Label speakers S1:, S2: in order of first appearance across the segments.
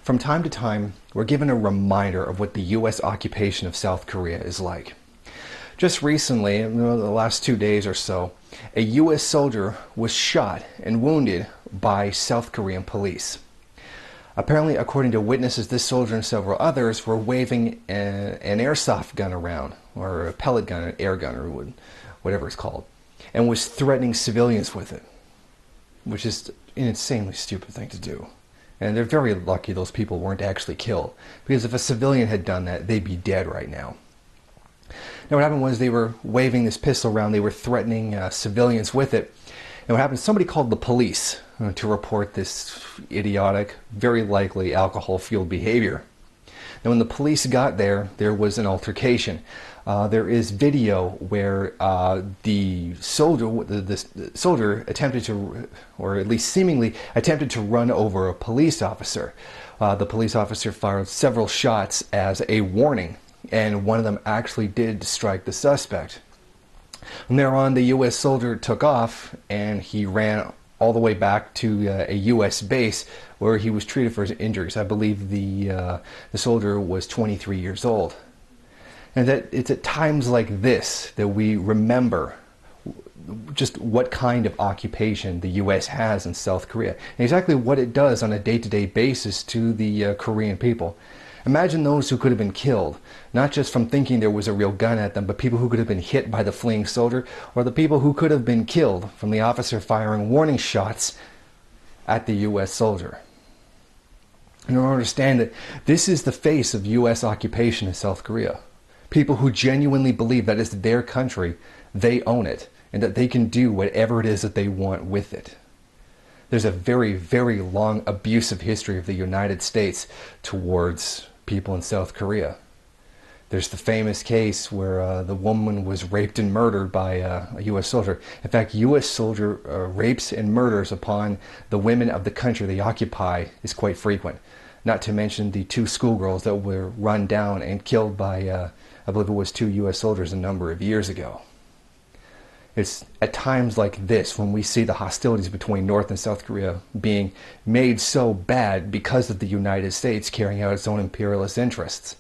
S1: From time to time, we're given a reminder of what the U.S. occupation of South Korea is like. Just recently, in the last 2 days or so, a U.S. soldier was shot and wounded by South Korean police. Apparently, according to witnesses, this soldier and several others were waving an airsoft gun around, or a pellet gun, an air gun, or whatever it's called, and was threatening civilians with it, which is an insanely stupid thing to do. And they're very lucky those people weren't actually killed, because if a civilian had done that, they'd be dead right now. Now what happened was they were waving this pistol around, they were threatening civilians with it, and what happened, somebody called the police to report this idiotic, very likely alcohol-fueled behavior. Now when the police got there, there was an altercation. There is video where the soldier attempted to, or at least seemingly attempted to run over a police officer. The police officer fired several shots as a warning, and one of them actually did strike the suspect. From there on, the U.S. soldier took off, and he ran all the way back to a U.S. base where he was treated for his injuries. I believe the soldier was 23 years old. And that it's at times like this that we remember just what kind of occupation the U.S. has in South Korea, and exactly what it does on a day-to-day basis to the Korean people. Imagine those who could have been killed, not just from thinking there was a real gun at them, but people who could have been hit by the fleeing soldier, or the people who could have been killed from the officer firing warning shots at the U.S. soldier. And you understand that this is the face of U.S. occupation in South Korea. People who genuinely believe that it's their country, they own it, and that they can do whatever it is that they want with it. There's a very, very long abusive history of the United States towards people in South Korea. There's the famous case where the woman was raped and murdered by a U.S. soldier. In fact, U.S. soldier rapes and murders upon the women of the country they occupy is quite frequent. Not to mention the 2 schoolgirls that were run down and killed by, I believe it was 2 U.S. soldiers a number of years ago. It's at times like this when we see the hostilities between North and South Korea being made so bad because of the United States carrying out its own imperialist interests,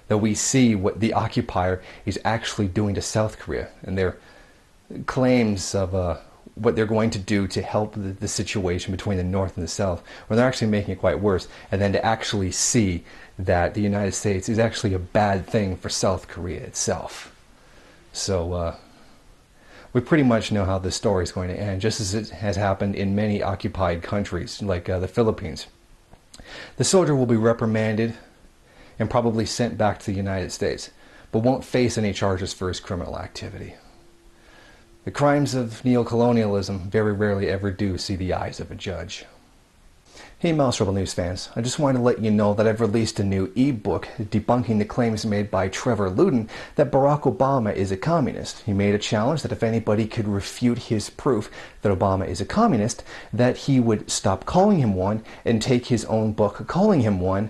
S1: that we see what the occupier is actually doing to South Korea and their claims of what they're going to do to help the situation between the North and the South, when they're actually making it quite worse, and then to actually see that the United States is actually a bad thing for South Korea itself. So we pretty much know how this story is going to end, just as it has happened in many occupied countries, like the Philippines. The soldier will be reprimanded and probably sent back to the United States, but won't face any charges for his criminal activity. The crimes of neocolonialism very rarely ever do see the eyes of a judge. Hey Mouse Rebel News fans, I just wanted to let you know that I've released a new e-book debunking the claims made by Trevor Luden that Barack Obama is a communist. He made a challenge that if anybody could refute his proof that Obama is a communist, that he would stop calling him one and take his own book calling him one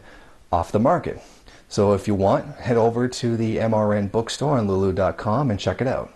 S1: off the market. So if you want, head over to the MRN bookstore on lulu.com and check it out.